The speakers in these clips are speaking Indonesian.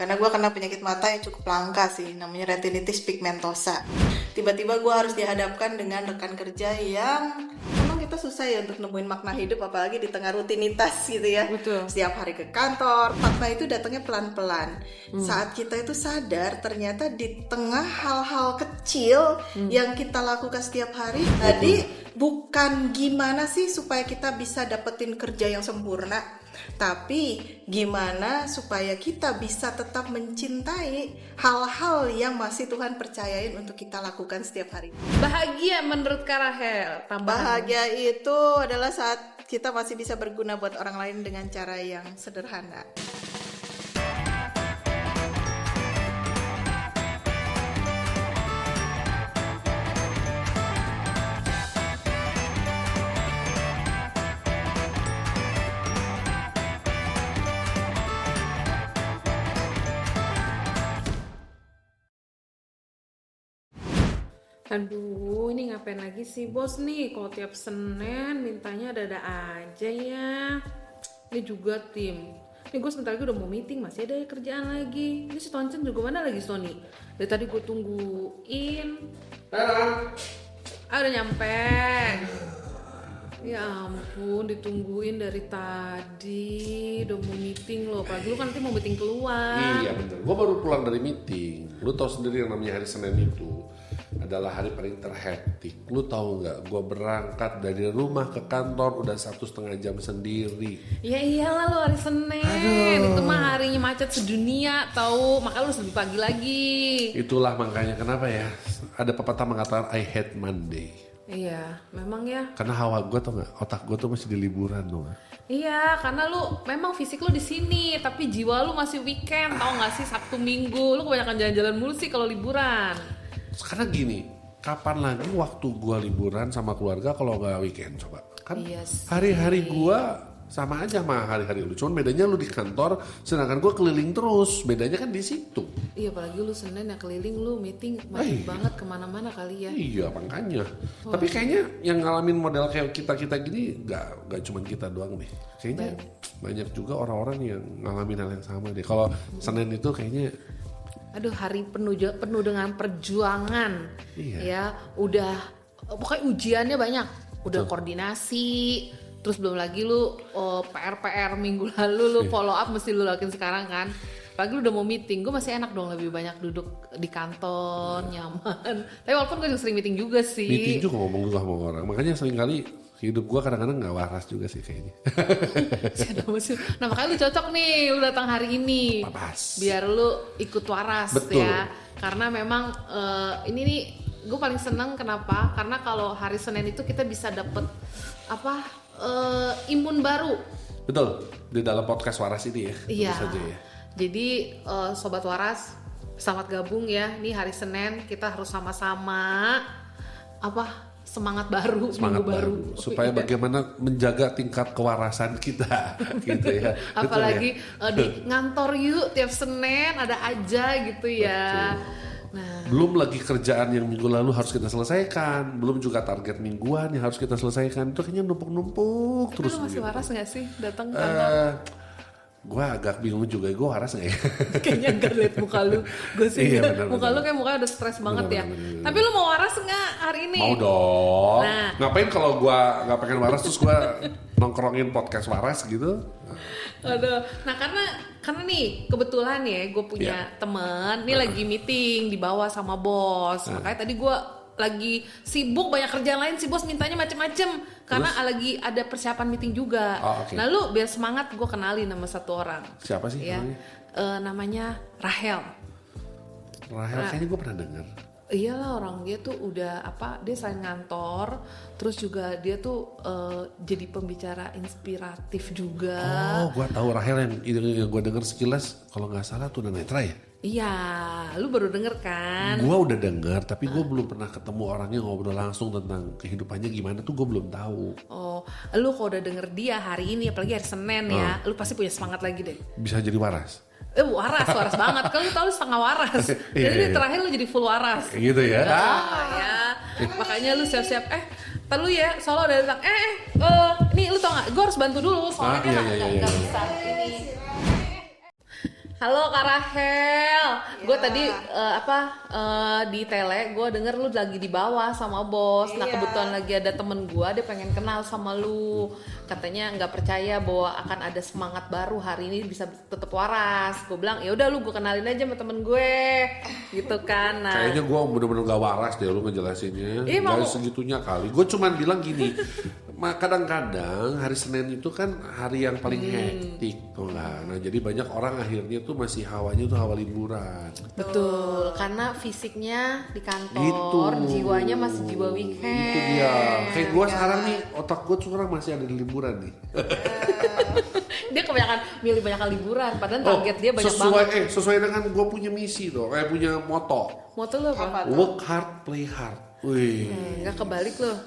Karena gue kena penyakit mata yang cukup langka sih, namanya retinitis pigmentosa. Tiba-tiba gue harus dihadapkan dengan rekan kerja yang memang kita susah ya untuk nemuin makna hidup, apalagi di tengah rutinitas gitu ya. Betul. Setiap hari ke kantor, makna itu datangnya pelan-pelan. Saat kita itu sadar, ternyata di tengah hal-hal kecil yang kita lakukan setiap hari, jadi bukan gimana sih supaya kita bisa dapetin kerja yang sempurna, tapi gimana supaya kita bisa tetap mencintai hal-hal yang masih Tuhan percayain untuk kita lakukan setiap hari. Bahagia menurut Kak Rahel. Bahagia itu adalah saat kita masih bisa berguna buat orang lain dengan cara yang sederhana. Aduh, ini ngapain lagi sih bos nih? Kalau tiap Senin mintanya ada-ada aja ya. Ini juga tim. Ini gue sebentar lagi udah mau meeting, masih ada kerjaan lagi. Ini si Toncen juga mana lagi Sony? Dari tadi gue tungguin. Udah nyampe. Ya ampun, ditungguin dari tadi. Udah mau meeting loh. Apalagi lu kan nanti mau meeting keluar. Iya bener, gue baru pulang dari meeting. Lu tahu sendiri yang namanya hari Senin itu adalah hari paling terhektik. Lu tahu nggak? Gue berangkat dari rumah ke kantor udah 1,5 jam sendiri. Ya iyalah lu hari Senin. Itu mah harinya macet sedunia tahu. Makanya lu lebih pagi lagi. Itulah makanya kenapa ya ada pepatah mengatakan I hate Monday. Iya, memang ya. Karena hawa gue tuh nggak, otak gue tuh masih di liburan tuh. Iya, karena lu memang fisik lu di sini, tapi jiwa lu masih weekend, tau gak sih Sabtu Minggu. Lu kebanyakan jalan-jalan mulu sih kalau liburan. Sekarang gini, kapan lagi waktu gue liburan sama keluarga kalau nggak weekend coba? Kan Iya sih. hari-hari gue sama aja sama hari-hari lu. Cuman bedanya lu di kantor, sedangkan gue keliling terus. Bedanya kan di situ. Iya, apalagi lu Senin ya keliling, lu meeting macet banget kemana-mana kali ya. Iya makanya. Tapi kayaknya yang ngalamin model kayak kita gini nggak cuma kita doang deh. Kayaknya banyak juga orang-orang yang ngalamin hal yang sama deh. Kalau Senin itu kayaknya Aduh, hari penuh dengan perjuangan. Iya. Ya, udah pokoknya ujiannya banyak. Udah koordinasi, terus belum lagi lu PR minggu lalu lu follow up mesti lu lakuin sekarang kan. Apalagi lu udah mau meeting, gue masih enak dong lebih banyak duduk di kantor, nyaman. Tapi walaupun gue juga sering meeting juga sih. meeting juga ngomong juga sama orang. Makanya seringkali hidup gue kadang-kadang nggak waras juga sih kayaknya. Nah makanya lu cocok nih, lu datang hari ini. Pas. Biar lu ikut waras. Betul. Ya. Karena memang ini nih gue paling seneng kenapa? Karena kalau hari Senin itu kita bisa dapet imun baru. Betul, di dalam podcast waras ini ya. Iya. Tentu saja ya. Jadi sobat waras, selamat gabung ya. Nih hari Senin kita harus sama-sama semangat baru, Semangat minggu baru. supaya bagaimana menjaga tingkat kewarasan kita gitu ya. Apalagi Betul ya? di ngantor yuk tiap Senin ada aja gitu ya. Nah, Belum lagi kerjaan yang minggu lalu harus kita selesaikan, belum juga target mingguan yang harus kita selesaikan. Itu kayaknya numpuk-numpuk terus. lu masih begitu. waras nggak sih datang ke kantor? Gue agak bingung juga, gue waras nggak ya? Kayaknya enggak liat muka lu. Gue sih Iya, bener, muka bener. lu kayak mukanya udah stres banget ya. bener. Tapi lu mau waras nggak hari ini? Mau dong. Nah. Ngapain kalau gue nggak pengen waras terus gue nongkrongin podcast waras gitu? Aduh. Nah karena nih kebetulan ya gue punya temen nih lagi meeting di bawah sama bos. Makanya tadi gue lagi sibuk banyak kerjaan lain, si bos mintanya macem-macem karena lagi ada persiapan meeting juga. Oh, oke. Nah lu biar semangat gue kenalin nama satu orang. Siapa sih Ya, namanya? namanya Rahel. Rahel, kayaknya gue pernah dengar. Iyalah, orang dia tuh udah dia selain ngantor, terus juga dia tuh jadi pembicara inspiratif juga. Oh, gue tahu Rahel yang gue dengar sekilas, kalau nggak salah tuh Netra ya. Iya, lu baru denger kan? Gue udah dengar, tapi gue belum pernah ketemu orangnya ngobrol langsung tentang kehidupannya gimana tuh gue belum tahu. Oh, lu kalau udah denger dia hari ini, apalagi hari Senin ya, lu pasti punya semangat lagi deh. Bisa jadi waras. Waras banget. Kan lu tau lu setengah waras. Iya, Jadi iya. terakhir lu jadi full waras. Gitu ya. Ya. Makanya lu siap-siap. Ntar lu ya, soalnya udah datang. Nih lu tau gak? Gue harus bantu dulu soalnya dia Iya. nggak bisa ini. Halo Kak Rahel, gue Ya. tadi di tele gue denger lu lagi di bawah sama bos. Nah Iya. kebetulan lagi ada temen gue, dia pengen kenal sama lu. Katanya nggak percaya bahwa akan ada semangat baru hari ini bisa tetap waras. Gue bilang ya udah lu gue kenalin aja sama temen gue, gitu kan. Nah, Kayaknya gue bener-bener gak waras deh lu ngejelasinnya. Iya, Gak mau. segitunya kali. Gue cuman bilang gini, kadang-kadang hari Senin itu kan hari yang paling hektik tuh lah. Nah jadi banyak orang akhirnya tuh masih hawanya tuh hawa liburan. betul, karena fisiknya di kantor, Itu. jiwanya masih jiwa weekend. Itu dia. Kayak gue sekarang nih, otak gue sekarang masih ada di liburan nih. Dia kebanyakan milih banyak liburan, padahal target dia banyak sesuai, banget. sesuai dengan gue punya misi dong, punya moto. Moto lu apa? Apa tuh? Work hard, play hard. Wih. Nggak kebalik loh.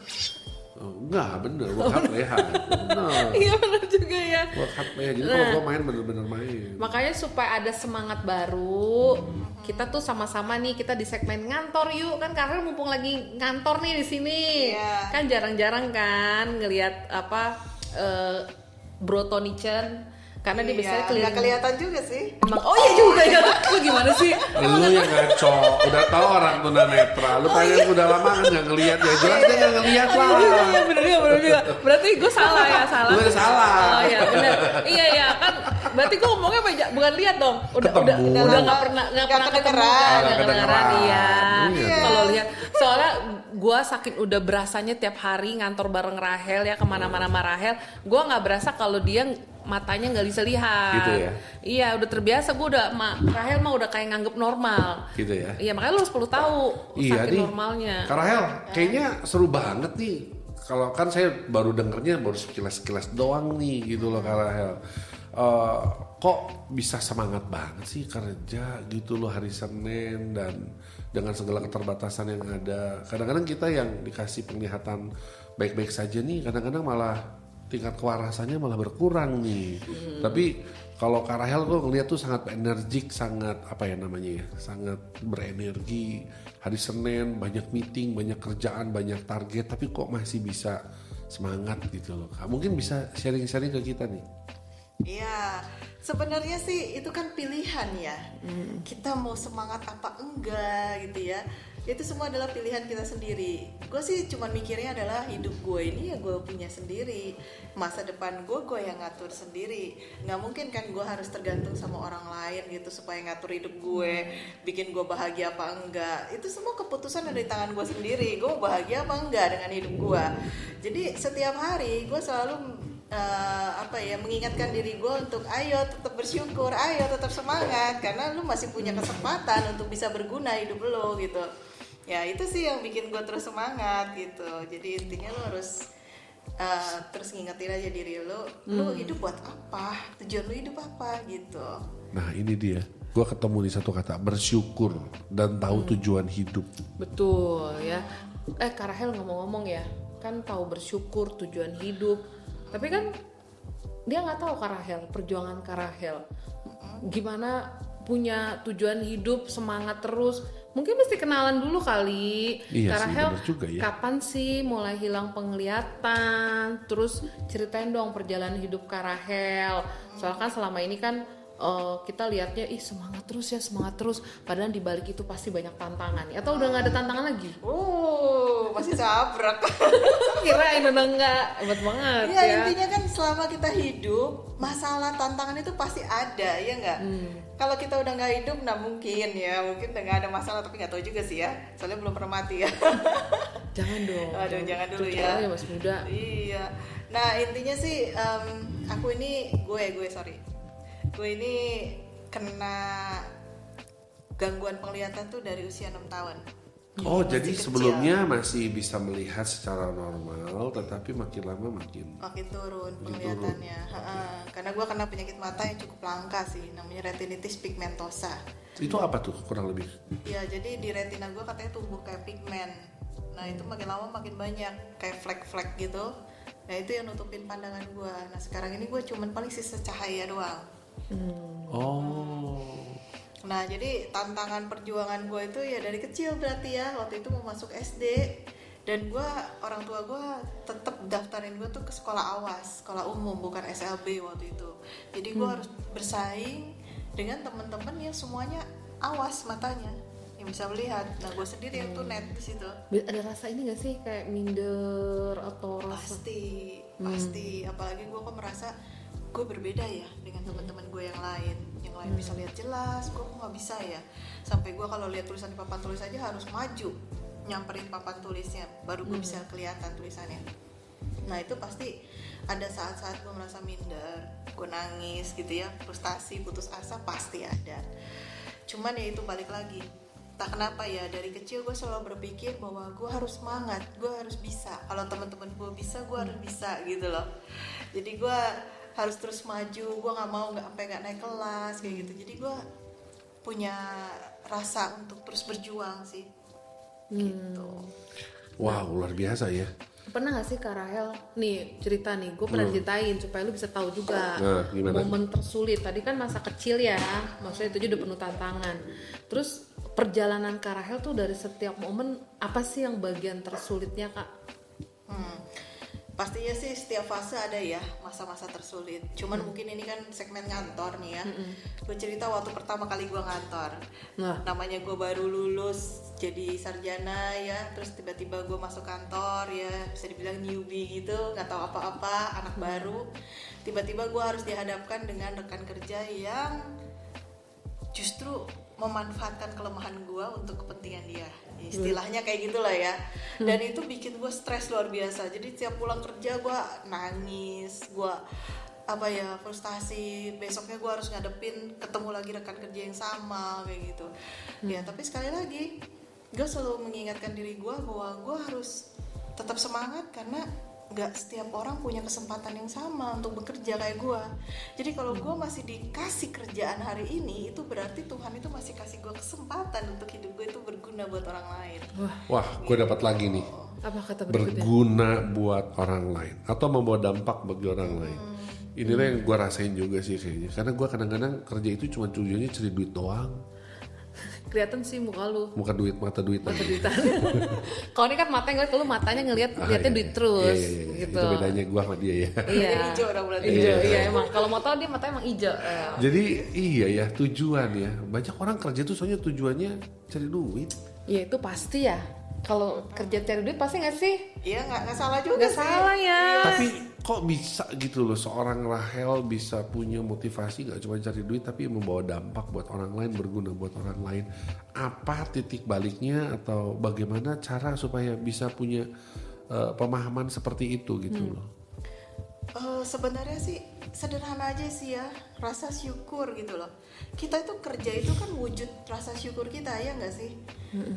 Enggak, bener. Work hard, play hard. Bener. Iya benar juga ya. Work hard, play hard. Jadi kalau gue main bener-bener main. Makanya supaya ada semangat baru, kita tuh sama-sama nih kita di segmen ngantor yuk kan karena mumpung lagi ngantor nih di sini. Iya. Kan jarang-jarang kan ngelihat Bro Tony Chen karena dia biasanya keliling. nggak kelihatan juga sih. Emang, oh iya juga ya. Lu gimana sih? Lu yang ngaco, udah tahu orang tunanetra. Lu pengen udah lama kan nggak ngelihat ya, jelas dia nggak ngelihat lah. Iya bener juga. Berarti gue salah ya, salah. Lu salah. Oh iya bener. Iya kan. Berarti gue ngomongnya bukan lihat dong. Udah Ketemu. nggak pernah ketemu. kedengeran. Nggak kedengeran. Iya. Iya. Kalau lihat soalnya gue saking udah berasanya tiap hari ngantor bareng Rahel ya kemana-mana sama Rahel, gue nggak berasa kalau dia matanya nggak bisa lihat. Gitu ya? Iya udah terbiasa gue udah Rahel mah udah kayak nganggep normal. Gitu ya. Iya makanya lu harus perlu tahu Iya saking nih. normalnya. Kak Rahel, kayaknya seru banget nih. Kalau kan saya baru dengernya baru sekilas-sekilas doang nih gitu loh Kak Rahel. Kok bisa semangat banget sih kerja gitu loh hari Senin dan dengan segala keterbatasan yang ada. Kadang-kadang kita yang dikasih penglihatan baik-baik saja nih, kadang-kadang malah tingkat kewarasannya malah berkurang nih. Tapi kalau Kak Rahel gue ngeliat tuh sangat energik, sangat sangat berenergi. Hari Senin banyak meeting, banyak kerjaan, banyak target, tapi kok masih bisa semangat gitu loh. Mungkin bisa sharing-sharing ke kita nih. Iya, sebenarnya sih itu kan pilihan ya. Kita mau semangat apa enggak gitu ya. Itu semua adalah pilihan kita sendiri. Gue sih cuma mikirnya adalah hidup gue ini ya gue punya sendiri. Masa depan gue yang ngatur sendiri. Nggak mungkin kan gue harus tergantung sama orang lain gitu supaya ngatur hidup gue, bikin gue bahagia apa enggak. Itu semua keputusan ada di tangan gue sendiri. Gue bahagia apa enggak dengan hidup gue. Jadi setiap hari gue selalu mengingatkan diri gue untuk ayo tetap bersyukur, ayo tetap semangat karena lu masih punya kesempatan untuk bisa berguna hidup lo gitu. Ya itu sih yang bikin gue terus semangat gitu. Jadi intinya lu harus terus ngingetin aja diri lu hidup buat apa, tujuan lu hidup apa gitu. Nah ini dia, gue ketemu di satu kata, bersyukur dan tahu tujuan hidup. Betul ya. Kak Rahel ngomong-ngomong ya, kan tahu bersyukur tujuan hidup. Tapi kan dia nggak tahu Kak Rahel, perjuangan Kak Rahel. Gimana punya tujuan hidup, semangat terus. Mungkin mesti kenalan dulu kali. Iya Kak sih, Rahel, bener juga ya. kapan sih mulai hilang penglihatan? Terus ceritain dong perjalanan hidup Kak Rahel. Soalnya kan selama ini kan kita lihatnya semangat terus. Padahal di balik itu pasti banyak tantangan. Atau udah nggak ada tantangan lagi? Masih sabrak. Kirain udah nggak, hebat banget Ya, ya. intinya kan selama kita hidup masalah tantangan itu pasti ada ya nggak. Kalau kita udah nggak hidup, nah mungkin udah nggak ada masalah, tapi nggak tahu juga sih ya. Soalnya belum pernah mati ya. Jangan dong. Aduh, jangan dulu Tutup ya. aja, masih muda. Iya. Nah intinya sih gue ini kena gangguan penglihatan tuh dari usia 6 tahun. Oh Masih jadi kecil. sebelumnya masih bisa melihat secara normal, tetapi makin lama makin turun penglihatannya. Karena gue kena penyakit mata yang cukup langka sih, namanya retinitis pigmentosa. itu apa tuh kurang lebih? Ya jadi di retina gue katanya tumbuh kayak pigmen. Nah itu makin lama makin banyak kayak flek-flek gitu. Nah itu yang nutupin pandangan gue. Nah sekarang ini gue cuman paling sisa cahaya doang. Oh. Nah jadi tantangan perjuangan gue itu ya dari kecil berarti ya. Waktu itu mau masuk SD dan orang tua gue tetap daftarin gue tuh ke sekolah AWAS, sekolah umum bukan SLB waktu itu. Jadi gue harus bersaing dengan teman-teman yang semuanya awas matanya, yang bisa melihat. Nah gue sendiri yang tunet di situ. Ada rasa ini gak sih kayak minder atau rasa? Pasti apalagi gue kok merasa gue berbeda ya dengan teman-teman gue yang lain bisa lihat jelas, gue kok nggak bisa ya. Sampai gue kalau lihat tulisan di papan tulis aja harus maju nyamperin papan tulisnya baru gue bisa kelihatan tulisannya. Nah itu pasti ada saat-saat gue merasa minder, gue nangis gitu ya, frustasi, putus asa pasti ada. Cuman ya itu balik lagi, tak kenapa ya dari kecil gue selalu berpikir bahwa gue harus semangat, gue harus bisa. Kalau teman-teman gue bisa, gue harus bisa gitu loh. Jadi gue harus terus maju, gue nggak mau sampai nggak naik kelas kayak gitu. Jadi gue punya rasa untuk terus berjuang sih. Gitu. Wow, luar biasa ya. Pernah gak sih Kak Rahel, nih cerita nih, gue pernah ceritain supaya lu bisa tahu juga momen tersulit. Tadi kan masa kecil ya, maksudnya itu udah penuh tantangan. Terus perjalanan Kak Rahel tuh dari setiap momen, apa sih yang bagian tersulitnya Kak? Pastinya sih setiap fase ada ya masa-masa tersulit. Cuman mungkin ini kan segmen ngantor nih ya. Gue cerita waktu pertama kali gue ngantor. Namanya gue baru lulus jadi sarjana ya. Terus tiba-tiba gue masuk kantor ya, bisa dibilang newbie gitu, nggak tahu apa-apa, anak baru. Tiba-tiba gue harus dihadapkan dengan rekan kerja yang justru memanfaatkan kelemahan gue untuk kepentingan dia. Istilahnya kayak gitulah ya. Dan itu bikin gue stres luar biasa. Jadi tiap pulang kerja gue nangis, gue frustasi. Besoknya gue harus ngadepin ketemu lagi rekan kerja yang sama kayak gitu. Ya tapi sekali lagi gue selalu mengingatkan diri gue bahwa gue harus tetap semangat karena gak setiap orang punya kesempatan yang sama untuk bekerja kayak gue. Jadi kalau gue masih dikasih kerjaan hari ini, itu berarti Tuhan itu masih kasih gue kesempatan untuk hidup gue itu berguna buat orang lain. Wah, gue dapat lagi nih. Apa kata berikutnya? Berguna buat orang lain atau membawa dampak bagi orang lain. Inilah yang gue rasain juga sih kayaknya. Karena gue kadang-kadang kerja itu cuma tujuannya cari duit doang. Kelihatan sih muka lu. Muka duit, mata duitan. Kalau ini kan matanya ngeliat, lu matanya lihatnya duit terus. Iya. Gitu. Itu bedanya gue sama dia ya. Iya. Hijau orang berarti. Iya emang. Kalau mau tahu dia matanya emang hijau. Jadi iya ya tujuan ya. Banyak orang kerja tuh soalnya tujuannya cari duit. Iya itu pasti ya. Kalau kerja cari duit pasti nggak sih? Iya nggak salah juga Nggak sih. salah ya. Tapi kok bisa gitu loh seorang Rahel bisa punya motivasi nggak cuma cari duit tapi membawa dampak buat orang lain, berguna buat orang lain. Apa titik baliknya atau bagaimana cara supaya bisa punya pemahaman seperti itu gitu loh? Sebenarnya sih sederhana aja sih ya, rasa syukur gitu loh. Kita itu kerja itu kan wujud rasa syukur kita ya nggak sih?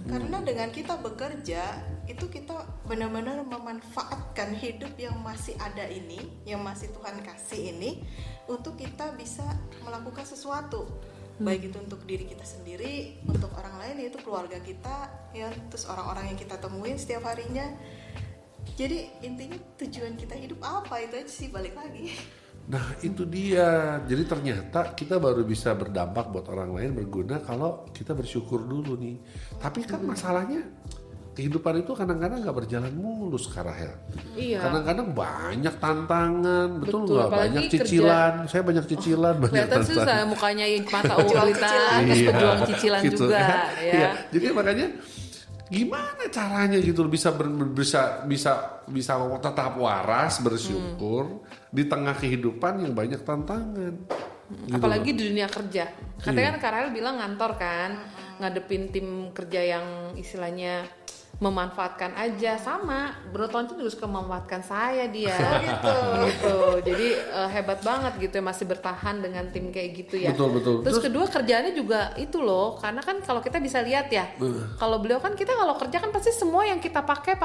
Karena dengan kita bekerja itu kita benar-benar memanfaatkan hidup yang masih ada ini, yang masih Tuhan kasih ini, untuk kita bisa melakukan sesuatu. Baik itu untuk diri kita sendiri, untuk orang lain, yaitu keluarga kita, ya, terus orang-orang yang kita temuin setiap harinya. Jadi intinya tujuan kita hidup apa, itu aja sih, balik lagi. Nah itu dia. Jadi ternyata kita baru bisa berdampak buat orang lain, berguna kalau kita bersyukur dulu nih. Tapi kan masalahnya kehidupan itu kadang-kadang gak berjalan mulus Kak Rahel. Iya. Kadang-kadang banyak tantangan, betul nggak? apalagi Banyak cicilan. Saya banyak cicilan, banyak Kelihatan tantangan. susah mukanya yang mata ulitan, terus pejuang cicilan gitu. juga ya. Iya. Jadi makanya gimana caranya gitu bisa bisa tetap waras, bersyukur di tengah kehidupan yang banyak tantangan. Gitu Apalagi loh. di dunia kerja. Katanya kan Kak Rahel bilang ngantor kan, ngadepin tim kerja yang istilahnya memanfaatkan aja, sama bertonton terus memanfaatkan saya dia. Gitu. Jadi hebat banget gitu ya, masih bertahan dengan tim kayak gitu ya. Betul. Terus kedua kerjaannya juga itu loh, karena kan kalau kita bisa lihat ya, kalau beliau kan kita kalau kerja kan pasti semua yang kita pakai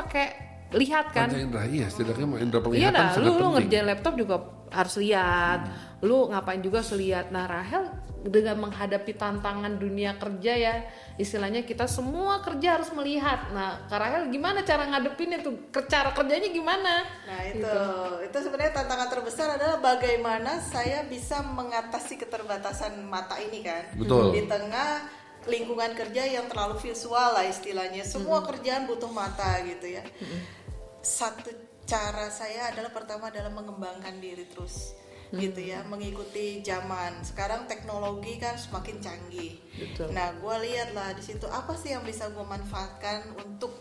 lihat kan. Panca indera, iya setidaknya indera Iya penglihatan dah, sangat lu penting. ngerjain laptop juga harus lihat, lu ngapain juga harus lihat. Nah Rahel dengan menghadapi tantangan dunia kerja ya, istilahnya kita semua kerja harus melihat. Nah Kak Rahel gimana cara ngadepinnya tuh, cara kerjanya gimana? Nah itu sebenarnya tantangan terbesar adalah bagaimana saya bisa mengatasi keterbatasan mata ini kan. Betul. Di tengah lingkungan kerja yang terlalu visual lah istilahnya, semua kerjaan butuh mata gitu ya. Satu cara saya adalah pertama adalah mengembangkan diri terus. gitu ya, mengikuti zaman. Sekarang teknologi kan semakin canggih. Betul. Nah, gue lihat lah di situ apa sih yang bisa gue manfaatkan untuk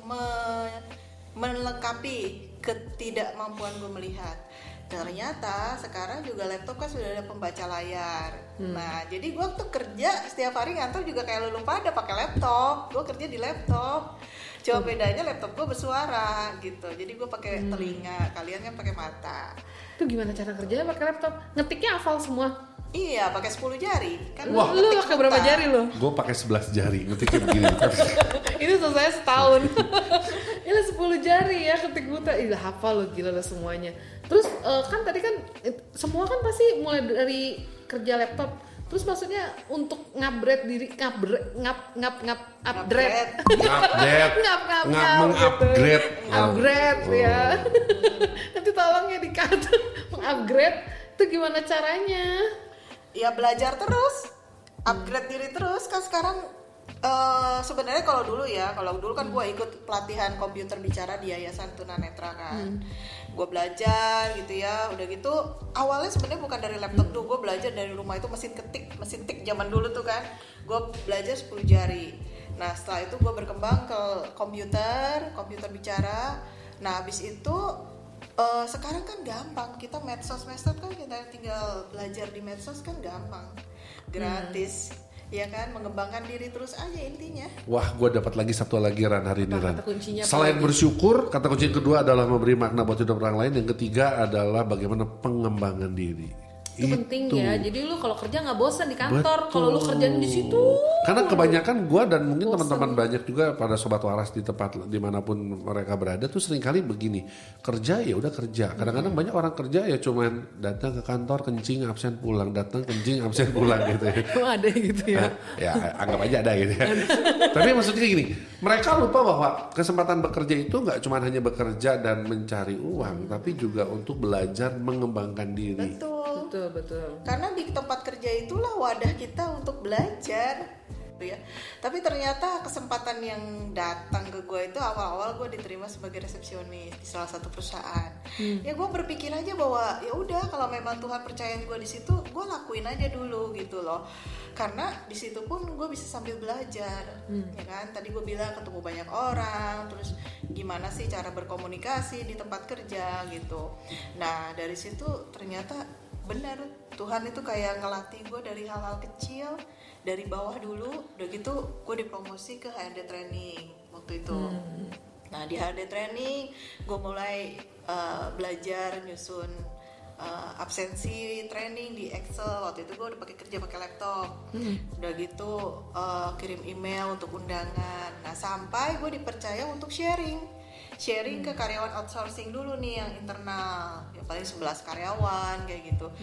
melengkapi ketidakmampuan gue melihat. Ternyata sekarang juga laptop kan sudah ada pembaca layar. Nah, jadi gue tuh kerja setiap hari ngantor juga kayak lu pada pakai laptop. Gue kerja di laptop. Cuma bedanya laptop gue bersuara gitu. Jadi gue pakai telinga, kalian kan pakai mata. Itu gimana cara kerjanya pakai laptop? Ngetiknya hafal semua. Iya, pakai 10 jari. Kan Wah. Lu pakai berapa jari lo? Gue pakai 11 jari ngetiknya begini. Itu selesai setahun. Ini 10 jari ya ketik buta. Ih, hafal lo, gila lo semuanya. Terus kan tadi kan semua kan pasti mulai dari kerja laptop. Terus maksudnya untuk ngupgrade diri, upgrade upgrade ya. Nanti tolong ya di-cut. Mengupgrade itu gimana caranya? Ya belajar terus, upgrade diri terus kan sekarang. Sebenarnya kalau dulu kan gue ikut pelatihan komputer bicara di Yayasan Tunanetra kan. Gue belajar gitu ya, udah gitu awalnya sebenarnya bukan dari laptop tuh, gue belajar dari rumah itu mesin tik zaman dulu tuh kan. Gue belajar 10 jari. Nah setelah itu gue berkembang ke komputer bicara. Nah habis itu sekarang kan gampang, kita medsos kan kita tinggal belajar di medsos kan gampang, gratis. Ya kan, mengembangkan diri terus aja intinya. Wah, gue dapat lagi satu lagi Ran hari ini Ran. Kata kuncinya Selain bersyukur, kata kunci yang kedua adalah memberi makna buat hidup orang lain. Yang ketiga adalah bagaimana pengembangan diri. Itu penting ya. Jadi lu kalau kerja nggak bosan di kantor. Kalau lu kerjaan di situ. Karena kebanyakan gue dan mungkin teman-teman banyak juga pada sobat waras di tempat dimanapun mereka berada tuh seringkali begini, kerja ya udah kerja. Kadang-kadang banyak orang kerja ya cuman datang ke kantor kencing absen pulang, datang kencing absen pulang gitu ya. Oh, ada gitu ya. Ya anggap aja ada gitu ya. Tapi maksudnya gini, mereka lupa bahwa kesempatan bekerja itu nggak cuma hanya bekerja dan mencari uang, tapi juga untuk belajar mengembangkan diri. Betul. Karena di tempat kerja itulah wadah kita untuk belajar. Ya. Tapi ternyata kesempatan yang datang ke gue itu awal-awal gue diterima sebagai resepsionis di salah satu perusahaan. Ya gue berpikir aja bahwa ya udah kalau memang Tuhan percayain gue di situ, gue lakuin aja dulu gitu loh. Karena di situ pun gue bisa sambil belajar, ya kan. Tadi gue bilang ketemu banyak orang, terus gimana sih cara berkomunikasi di tempat kerja gitu. Nah dari situ ternyata benar Tuhan itu kayak ngelatih gue dari hal-hal kecil. Dari bawah dulu, udah gitu gue dipromosi ke HRD training waktu itu. Nah di HRD training gue mulai belajar nyusun absensi training di Excel. Waktu itu gue udah pakai laptop. Udah gitu kirim email untuk undangan. Nah sampai gue dipercaya untuk sharing ke karyawan outsourcing dulu nih yang internal, ya paling 11 karyawan kayak gitu.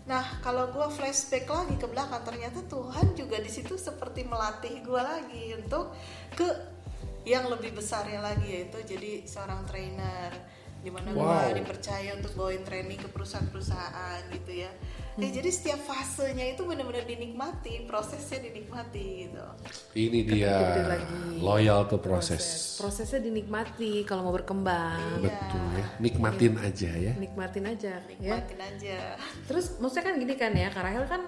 Nah kalau gue flashback lagi ke belakang, ternyata Tuhan juga di situ seperti melatih gue lagi untuk ke yang lebih besarnya lagi, yaitu jadi seorang trainer, dimana gue dipercaya untuk bawain training ke perusahaan-perusahaan gitu ya. Jadi setiap fasenya itu benar-benar dinikmati, prosesnya dinikmati gitu. Ini dia loyal ke proses. Prosesnya dinikmati kalau mau berkembang. Betul ya, nikmatin aja ya. Nikmatin aja. Terus maksudnya kan gini kan ya, Kak Rahel kan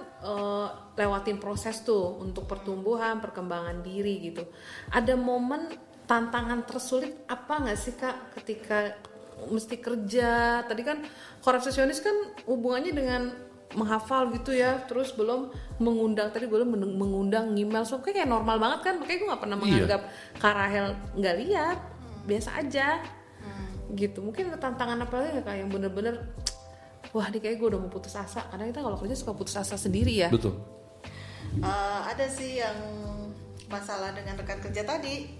lewatin proses tuh untuk pertumbuhan, perkembangan diri gitu. Ada momen tantangan tersulit apa nggak sih Kak ketika mesti kerja? Tadi kan resepsionis kan hubungannya dengan menghafal gitu ya, terus belum mengundang, tadi belum mengundang email, so kayak normal banget kan, makanya gue nggak pernah menganggap Kak Rahel nggak lihat, biasa aja gitu. Mungkin ada tantangan apa lagi kayak yang bener-bener wah ini kayak gue udah mau putus asa, karena kita kalau kerja suka putus asa sendiri ya. Betul. Ada sih yang masalah dengan rekan kerja tadi.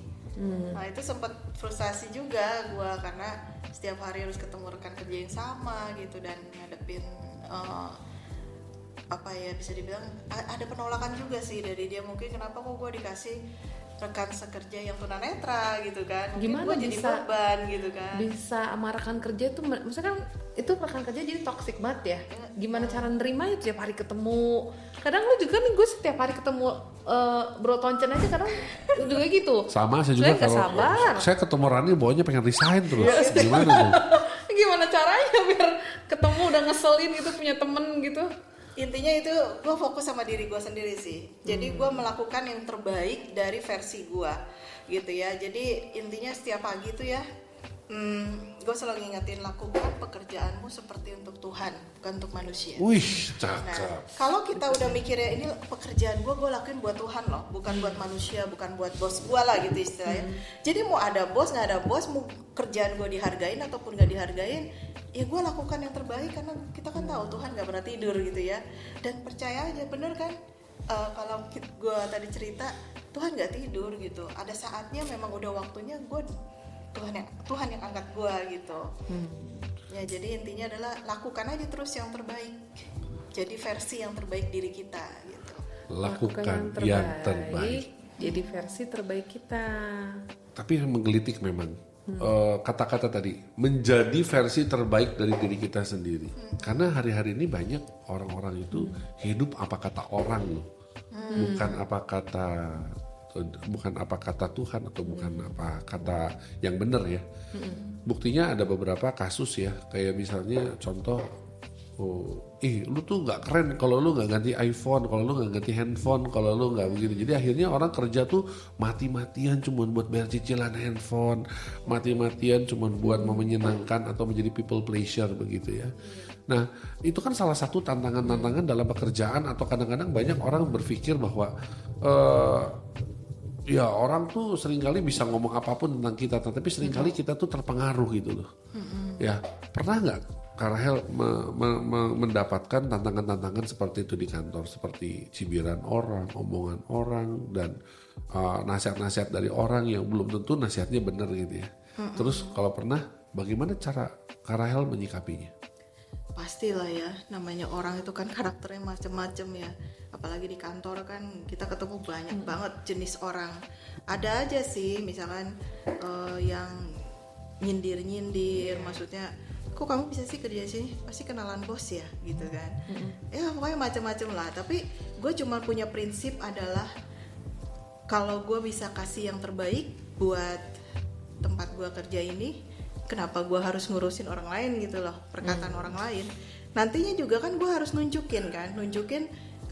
Nah itu sempat frustasi juga gue, karena setiap hari harus ketemu rekan kerja yang sama gitu dan ngadepin apa ya, bisa dibilang ada penolakan juga sih dari dia. Mungkin kenapa kok gue dikasih rekan sekerja yang tunanetra gitu kan, mungkin gimana gue jadi beban gitu kan. Bisa sama rekan kerja itu, maksudnya kan itu rekan kerja jadi toxic banget ya. Gimana cara nerimanya tiap hari ketemu? Kadang lu juga nih, gue setiap hari ketemu Bro Toncen aja kadang juga gitu. Sama saya juga, kalau saya ketemu Rani bawanya pengen resign terus. Gimana tuh? Gimana caranya biar ketemu udah ngeselin gitu, punya temen gitu? Intinya itu gue fokus sama diri gue sendiri sih. Jadi gue melakukan yang terbaik dari versi gue gitu ya. Jadi intinya setiap pagi itu ya, gue selalu ngingetin, lakukan pekerjaanmu seperti untuk Tuhan, bukan untuk manusia. Wih, Nah, cakep. kalau kita udah mikirnya ini pekerjaan gue lakuin buat Tuhan loh, bukan buat manusia, bukan buat bos gue lah gitu istilahnya. Jadi mau ada bos nggak ada bos, mau kerjaan gue dihargain ataupun nggak dihargain, ya gue lakukan yang terbaik karena kita kan tahu Tuhan nggak pernah tidur gitu ya. Dan percaya aja, bener kan? Kalau gue tadi cerita, Tuhan nggak tidur gitu. Ada saatnya memang udah waktunya Tuhan yang angkat gue gitu. Ya jadi intinya adalah lakukan aja terus yang terbaik. Jadi versi yang terbaik diri kita gitu. Lakukan yang terbaik. Jadi versi terbaik kita. Tapi yang menggelitik memang kata-kata tadi, menjadi versi terbaik dari diri kita sendiri. Karena hari-hari ini banyak orang-orang itu hidup apa kata orang loh, bukan apa kata Tuhan atau bukan apa kata yang benar ya. Buktinya ada beberapa kasus ya, kayak misalnya contoh, lu tuh nggak keren kalau lu nggak ganti iPhone, kalau lu nggak ganti handphone, kalau lu nggak begini. Jadi akhirnya orang kerja tuh mati-matian cuma buat bayar cicilan handphone, mati-matian cuma buat menyenangkan atau menjadi people pleasure begitu ya. Nah itu kan salah satu tantangan-tantangan dalam pekerjaan, atau kadang-kadang banyak orang berpikir bahwa ya orang tuh seringkali bisa ngomong apapun tentang kita, tapi seringkali kita tuh terpengaruh gitu loh. Ya pernah nggak Kak Rahel mendapatkan tantangan-tantangan seperti itu di kantor, seperti cibiran orang, omongan orang, dan nasihat-nasihat dari orang yang belum tentu nasihatnya benar gitu ya. Terus kalau pernah, bagaimana cara Kak Rahel menyikapinya? Pastilah ya, namanya orang itu kan karakternya macam-macam ya. Apalagi di kantor kan kita ketemu banyak banget jenis orang. Ada aja sih misalkan yang nyindir-nyindir, maksudnya kok kamu bisa sih kerja sini, pasti kenalan bos ya gitu kan. Ya pokoknya macam-macam lah. Tapi gue cuma punya prinsip adalah kalau gue bisa kasih yang terbaik buat tempat gue kerja ini, kenapa gue harus ngurusin orang lain gitu loh, perkataan orang lain. Nantinya juga kan gue harus nunjukin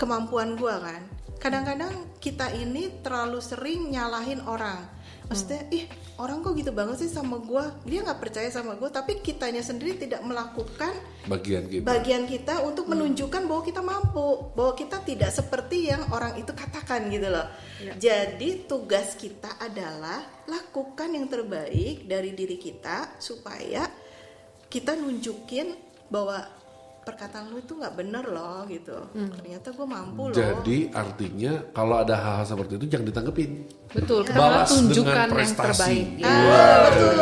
kemampuan gue kan. Kadang-kadang kita ini terlalu sering nyalahin orang. Maksudnya, orang kok gitu banget sih sama gue, dia nggak percaya sama gue, tapi kitanya sendiri tidak melakukan bagian kita untuk menunjukkan bahwa kita mampu, bahwa kita tidak seperti yang orang itu katakan gitu loh. Jadi tugas kita adalah lakukan yang terbaik dari diri kita supaya kita nunjukin bahwa perkataan lu itu nggak bener loh gitu. Ternyata gue mampu loh. Jadi artinya kalau ada hal-hal seperti itu jangan ditanggepin. Betul, kita Balas tunjukkan dengan yang prestasi. terbaik. Betul.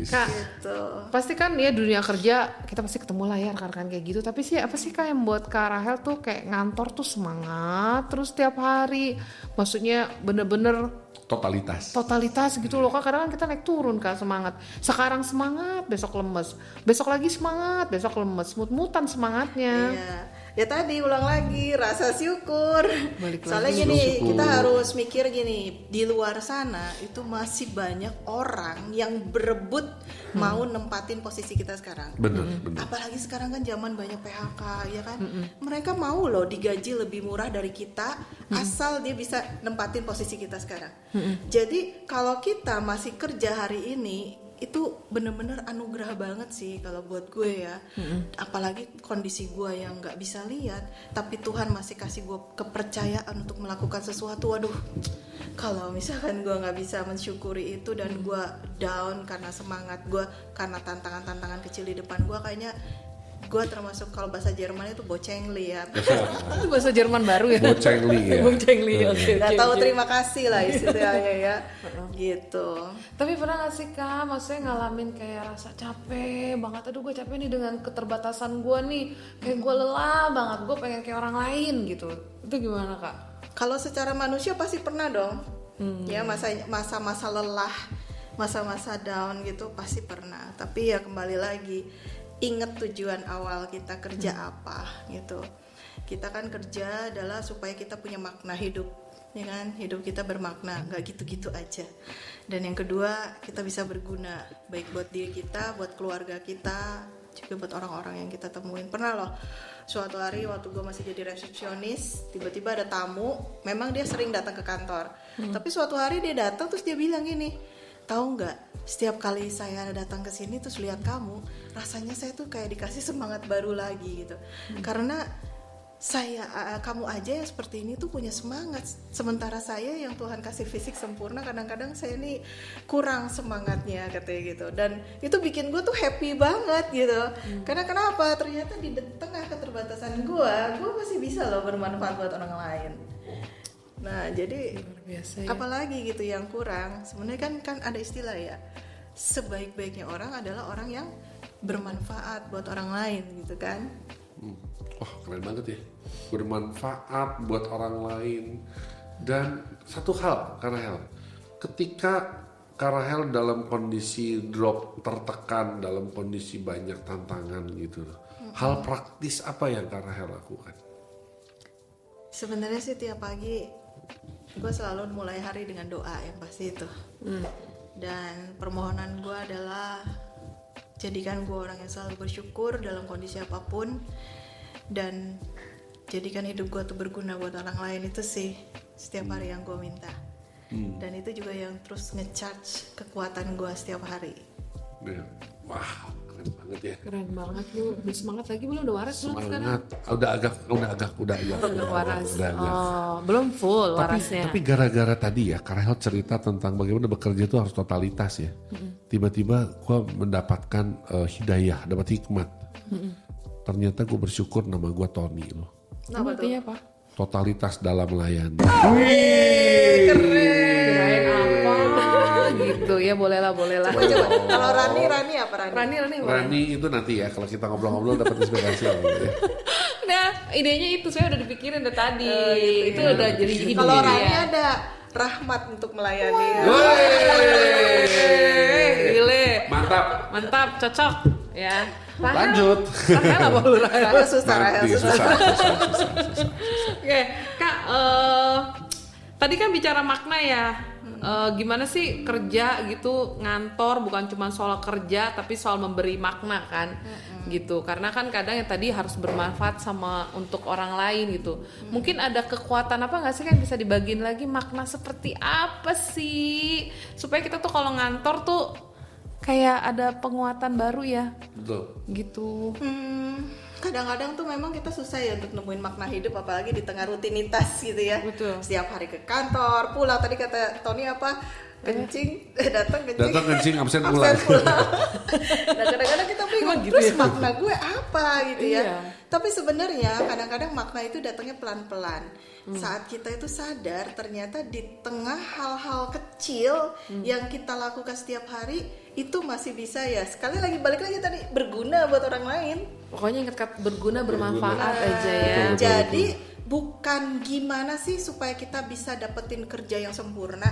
Kak, Gitu. pasti kan ya dunia kerja kita pasti ketemu lah ya rekan-rekan kayak gitu. Tapi sih apa sih Kak yang buat Kak Rahel tuh kayak ngantor tuh semangat terus tiap hari? Maksudnya bener-bener totalitas gitu loh Kak. Kadang kan kita naik turun Kak semangat. Sekarang semangat, besok lemes. Besok lagi semangat, besok lemes. Mut-mutan semangatnya. Iya. Ya tadi ulang lagi rasa syukur. Balik Soalnya lagi. gini, Syukur. kita harus mikir gini, di luar sana itu masih banyak orang yang berebut mau nempatin posisi kita sekarang. Benar. Apalagi sekarang kan zaman banyak PHK ya kan. Mereka mau loh digaji lebih murah dari kita asal dia bisa nempatin posisi kita sekarang. Jadi kalau kita masih kerja hari ini itu bener-bener anugerah banget sih kalau buat gue ya. Apalagi kondisi gue yang nggak bisa lihat, tapi Tuhan masih kasih gue kepercayaan untuk melakukan sesuatu. Waduh, kalau misalkan gue nggak bisa mensyukuri itu dan gue down karena semangat gue, karena tantangan-tantangan kecil di depan gue, kayaknya gue termasuk kalau bahasa Jerman itu bocengli ya. Itu bahasa Jerman baru ya. Bocengli ya. Bocengli, oke. Nggak tahu terima kasih lah istilahnya ya. Gitu. Tapi pernah gak sih Kak, maksudnya ngalamin kayak rasa capek banget, aduh gue capek nih dengan keterbatasan gue nih, kayak gue lelah banget, gue pengen kayak orang lain gitu. Itu gimana Kak? Kalau secara manusia pasti pernah dong. Ya masa-masa lelah, masa-masa down gitu pasti pernah. Tapi ya kembali lagi, ingat tujuan awal kita kerja apa gitu. Kita kan kerja adalah supaya kita punya makna hidup, ya kan? Hidup kita bermakna, nggak gitu-gitu aja. Dan yang kedua, kita bisa berguna baik buat diri kita, buat keluarga kita, juga buat orang-orang yang kita temuin. Pernah loh suatu hari waktu gue masih jadi resepsionis, tiba-tiba ada tamu, memang dia sering datang ke kantor, tapi suatu hari dia datang terus dia bilang gini, tahu nggak, setiap kali saya datang ke sini terus lihat kamu, rasanya saya tuh kayak dikasih semangat baru lagi gitu, karena kamu aja yang seperti ini tuh punya semangat, sementara saya yang Tuhan kasih fisik sempurna kadang-kadang saya nih kurang semangatnya katanya gitu. Dan itu bikin gue tuh happy banget gitu, karena kenapa, ternyata di tengah keterbatasan gue masih bisa loh bermanfaat buat orang lain. Nah jadi biasa, ya. Apalagi gitu yang kurang, sebenarnya kan ada istilah ya, sebaik-baiknya orang adalah orang yang bermanfaat buat orang lain gitu kan. Wah, keren banget ya, bermanfaat buat orang lain. Dan satu hal, Kak Rahel, ketika Kak Rahel dalam kondisi drop, tertekan, dalam kondisi banyak tantangan gitu, hal praktis apa yang Kak Rahel lakukan? Sebenarnya sih tiap pagi gue selalu mulai hari dengan doa yang pasti itu. Dan permohonan gue adalah jadikan gue orang yang selalu bersyukur dalam kondisi apapun, dan jadikan hidup gue tuh berguna buat orang lain. Itu sih setiap hari yang gue minta. Dan itu juga yang terus nge-charge kekuatan gue setiap hari. Wah, keren banget ya. Keren banget lu, udah semangat lagi belum? Udah waras belum sekarang? Semangat, udah agak. Udah waras. Udah agak. Oh, belum full warasnya. Tapi gara-gara tadi ya, Kak Rahel cerita tentang bagaimana bekerja itu harus totalitas ya. Tiba-tiba gue mendapatkan hidayah, dapat hikmat. Ternyata gue bersyukur nama gue Tony loh. Nah, artinya apa? Totalitas dalam melayani. Kirain apa gitu ya, boleh lah. Coba. Kalau Rani apa Rani? Rani itu nanti ya, kalau kita ngobrol-ngobrol dapat inspirasi ya. Nah, idenya itu saya udah dipikirin dari tadi. Itu udah jadi ide. Kalau Rani ada rahmat untuk melayani. Gile. Mantap, cocok ya. lanjut. Rahel apa lu? Rahel susah. Oke, Kak, tadi kan bicara makna ya. Gimana sih kerja gitu, ngantor bukan cuma soal kerja tapi soal memberi makna kan, gitu. Karena kan kadang yang tadi harus bermanfaat sama untuk orang lain gitu. Mungkin ada kekuatan apa nggak sih kan bisa dibagiin lagi, makna seperti apa sih supaya kita tuh kalau ngantor tuh kayak ada penguatan baru ya. Betul. Gitu. Kadang-kadang tuh memang kita susah ya untuk nemuin makna hidup, apalagi di tengah rutinitas gitu ya. Betul. Setiap hari ke kantor, pulang, tadi kata Tony apa? Kencing, datang kencing, absen pulang. Nah kadang-kadang kita bingung, gitu terus ya? makna gue apa gitu ya. Iya. Tapi sebenarnya kadang-kadang makna itu datangnya pelan-pelan. Saat kita itu sadar ternyata di tengah hal-hal kecil yang kita lakukan setiap hari itu masih bisa ya. Sekali lagi balik lagi tadi, berguna buat orang lain. Pokoknya ingat kata berguna, bermanfaat aja ya. Betul. Jadi bukan gimana sih supaya kita bisa dapetin kerja yang sempurna,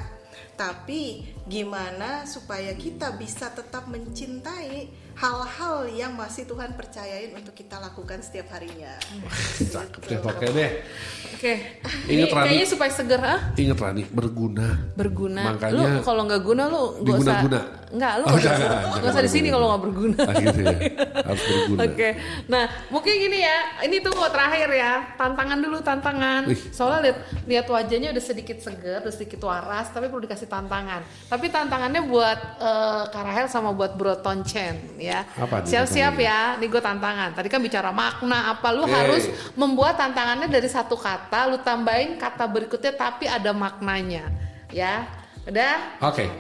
tapi gimana supaya kita bisa tetap mencintai hal-hal yang masih Tuhan percayain untuk kita lakukan setiap harinya. Cakep deh, oke deh. Oke. Ingat, Ini Rani. kayaknya supaya seger Ingat Rani, berguna. Lu Makanya kalau nggak guna lu nggak usah. diguna-guna. Nggak, lu Oh, nggak usah di sini kalau nggak berguna. Gitu ya. Harus berguna. Oke, nah mungkin gini ya, ini tuh mau terakhir ya, tantangan dulu. Wih. Soalnya lihat wajahnya udah sedikit seger, udah sedikit waras, tapi perlu dikasih tantangan. Tapi tantangannya buat Kak Rahel sama buat Bro Toncen ya. Apa nih Siap-siap tantangannya? ya, nih gue tantangan. Tadi kan bicara makna apa, lu Oke. harus membuat tantangannya dari satu kata, lu tambahin kata berikutnya tapi ada maknanya, ya. Udah? Oke.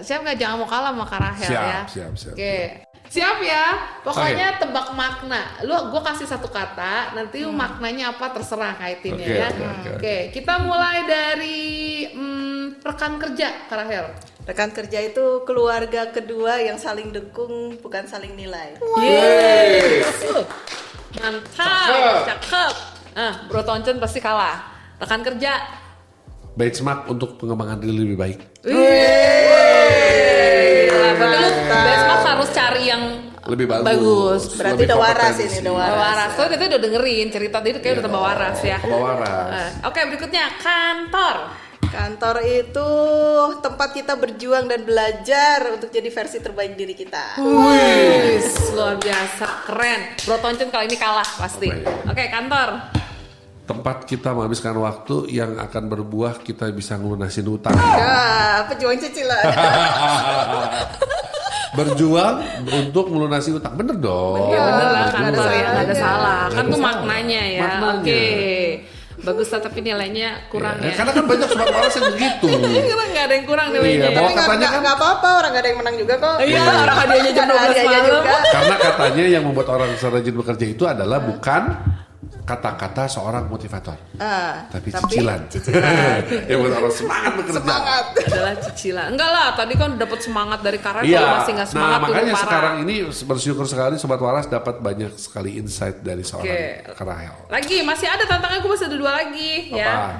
Siap nggak? Jangan mau kalah sama Kak Rahel ya. Siap. Oke. Siap ya. Pokoknya tebak makna. Gue kasih satu kata, nanti lu maknanya apa terserah kaitinnya Oke, ya. oke. Kita mulai dari rekan kerja, Kak Rahel. Rekan kerja itu keluarga kedua yang saling dukung, bukan saling nilai. Mantap, cakep. Bro Toncen pasti kalah. Rekan kerja. Benchmark untuk pengembangan diri lebih baik. Berarti lu benchmark harus cari yang Lebih bagus. Berarti Lebih udah waras kompetensi. ini, udah waras. waras. Tuh kita udah dengerin cerita dia kayak udah tambah waras ya. Tambah waras. Oke, berikutnya kantor. Kantor itu tempat kita berjuang dan belajar untuk jadi versi terbaik diri kita. Wih, luar biasa, keren. Bro Toncen kali ini kalah pasti. Oke, kantor. Tempat kita menghabiskan waktu yang akan berbuah kita bisa ngelunasin utang. Ya, pejuang cicilan. Berjuang untuk melunasi utang, bener dong. Ya bener lah nggak ada kantor ya, nggak ada salahnya. salah. Kan Nggak tuh ada maknanya ya. Maknanya. Oke. Bagus lah tapi nilainya kurang ya. Karena kan banyak sobat waras yang begitu. Karena nggak ada yang kurang nilainya. Iya, ya. bahwa Tapi katanya kan nggak apa-apa, orang nggak ada yang menang juga kok. Iya, orang hadiahnya jam Ada 12 hadiahnya malam. juga. karena katanya yang membuat orang rajin bekerja itu adalah bukan kata-kata seorang motivator, tapi cicilan. Yang membuat orang semangat bekerja. Semangat. Adalah cicilan. Enggak lah, tadi kan dapat semangat dari karya Iya. kalau masih nggak semangat Nah, makanya tuh parah. sekarang ini bersyukur sekali sobat waras dapat banyak sekali insight dari seorang Oke. Karahel. Lagi masih ada tantangan, gue masih ada 2 lagi ya. Apa?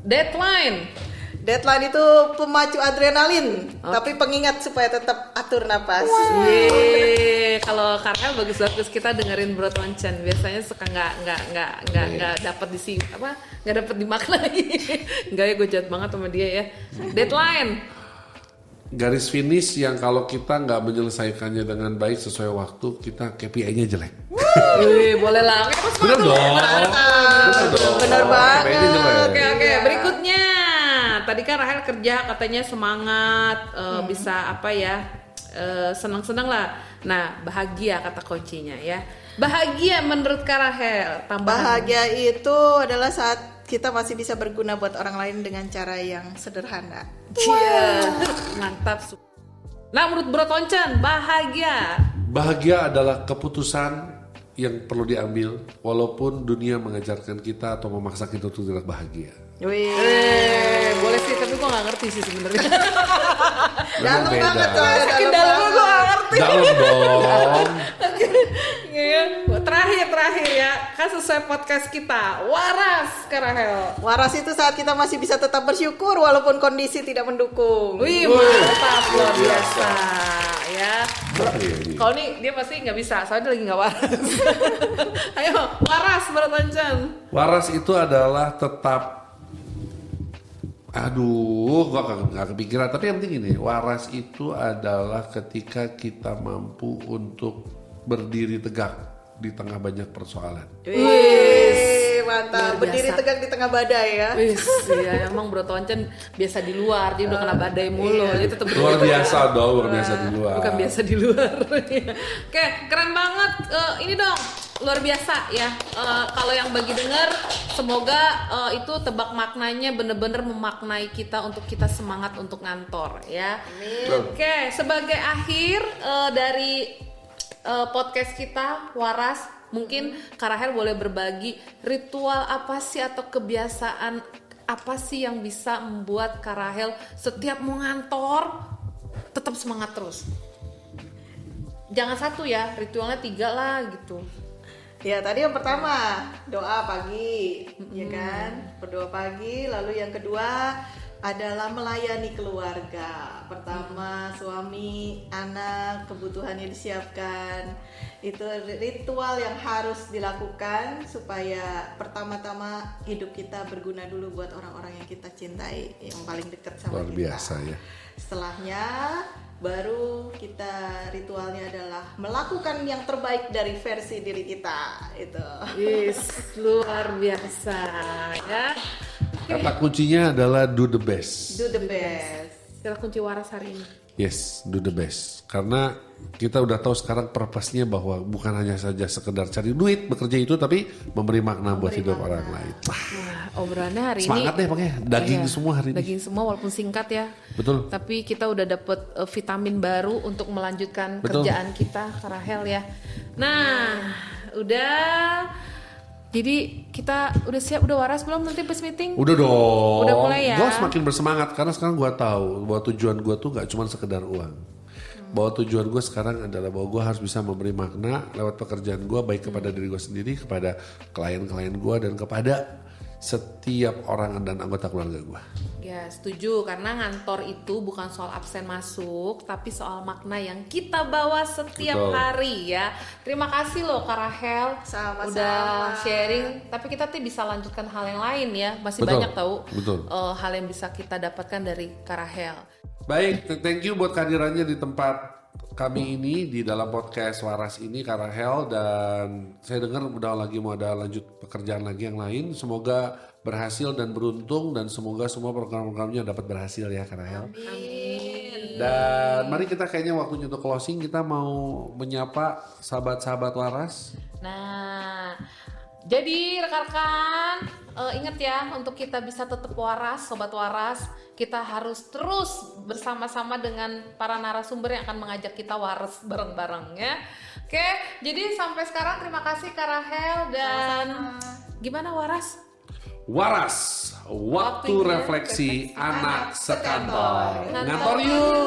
Deadline. Deadline itu pemacu adrenalin, tapi pengingat supaya tetap atur napas. Yeay, kalau Karel bagus-bagus kita dengerin Bro Toncen. Biasanya suka nggak dapat nggak dapat dimaknai. Nggak ya, gue jahat banget sama dia ya. Deadline. Garis finish yang kalau kita nggak menyelesaikannya dengan baik sesuai waktu, kita KPI-nya jelek. Wih, boleh lah. Oke, Bener dong. Bener dong. Bener banget. KPI-nya jelek. Oke, berikutnya. Tadi kan Rahel kerja katanya semangat, bisa apa ya, senang-senang lah. Nah, bahagia kata kuncinya ya. Bahagia menurut Kak Rahel. Tambahan. Bahagia itu adalah saat kita masih bisa berguna buat orang lain dengan cara yang sederhana. Cia, mantap. Nah, menurut Bro Toncen, bahagia. Bahagia adalah keputusan yang perlu diambil walaupun dunia mengajarkan kita atau memaksa kita untuk tidak bahagia. Wih, Boleh sih, tapi gue nggak ngerti sih sebenarnya. dalam beda. banget tuh. Saking dalamnya gue nggak ngerti. Dalam dong. Iya. Terakhir ya, kan sesuai podcast kita, waras Kak Rahel. Waras itu saat kita masih bisa tetap bersyukur walaupun kondisi tidak mendukung. Wih, mantap, luar biasa ya. Iya. Kalau nih dia pasti nggak bisa, soalnya dia lagi nggak waras. Ayo, waras Bro Toncen. Waras itu adalah tetap, gua nggak kepikiran. Tapi yang penting ini, waras itu adalah ketika kita mampu untuk berdiri tegak di tengah banyak persoalan. Wih, mantap. Luar Berdiri biasa. tegak di tengah badai ya. Wis, iya emang Bro Toncen biasa di luar, dia udah kena badai mulu, dia tetap Luar biasa dong, luar biasa di luar. Bukan biasa di luar. Oke, keren banget. Ini dong, luar biasa ya. Kalau yang bagi denger, semoga itu tebak maknanya bener-bener memaknai kita untuk kita semangat untuk ngantor ya. Oke, sebagai akhir dari podcast kita waras, mungkin Kak Rahel boleh berbagi ritual apa sih atau kebiasaan apa sih yang bisa membuat Kak Rahel setiap mau ngantor tetap semangat terus. Jangan 1 ya, ritualnya 3 lah gitu. Ya, tadi yang pertama doa pagi, ya kan? Berdoa pagi, lalu yang kedua adalah melayani keluarga. Pertama, suami, anak, kebutuhannya disiapkan. Itu ritual yang harus dilakukan supaya pertama-tama hidup kita berguna dulu buat orang-orang yang kita cintai, yang paling dekat sama Luar kita. biasa ya. Setelahnya baru kita ritualnya adalah melakukan yang terbaik dari versi diri kita itu. Yes, luar biasa ya. Kata kuncinya adalah do the best. Do the best. Kira kunci waras hari ini. Yes, do the best. Karena kita udah tahu sekarang purpose-nya bahwa bukan hanya saja sekedar cari duit bekerja itu, tapi memberi makna buat hidup orang lain. Wah, obrolannya hari Semangat ini deh pakai daging iya, semua hari ini. daging semua walaupun singkat ya. Betul. Tapi kita udah dapet vitamin baru untuk melanjutkan Betul. kerjaan kita, Kak Rahel ya. Nah, udah. Jadi kita udah siap, udah waras belum nanti pas meeting? Udah dong. Udah mulai ya? Gue semakin bersemangat karena sekarang gue tahu bahwa tujuan gue tuh gak cuma sekedar uang. Bahwa tujuan gue sekarang adalah bahwa gue harus bisa memberi makna lewat pekerjaan gue, baik kepada diri gue sendiri, kepada klien-klien gue, dan kepada setiap orang dan anggota keluarga gue. Ya setuju, karena ngantor itu bukan soal absen masuk, tapi soal makna yang kita bawa setiap Betul. hari ya. Terima kasih loh Kak Rahel, Sama-sama. udah sharing. Tapi kita tuh bisa lanjutkan hal yang lain ya, masih Betul, banyak tahu betul. hal yang bisa kita dapatkan dari Kak Rahel. Baik, thank you buat kehadirannya di tempat kami ini di dalam podcast Waras ini Kak Rahel, dan saya dengar udah lagi mau ada lanjut pekerjaan lagi yang lain. Semoga berhasil dan beruntung, dan semoga semua program-programnya dapat berhasil ya Kak Rahel. Amin. Dan mari kita kayaknya waktunya untuk closing, kita mau menyapa sahabat-sahabat Waras. Nah, jadi rekan-rekan ingat ya, untuk kita bisa tetap waras, sobat waras, kita harus terus bersama-sama dengan para narasumber yang akan mengajak kita waras bareng-bareng ya. Oke, jadi sampai sekarang terima kasih Kak Rahel, dan gimana waras? Waras, waktu Waktunya refleksi anak sekantor. Ngantor Ngantor yuk.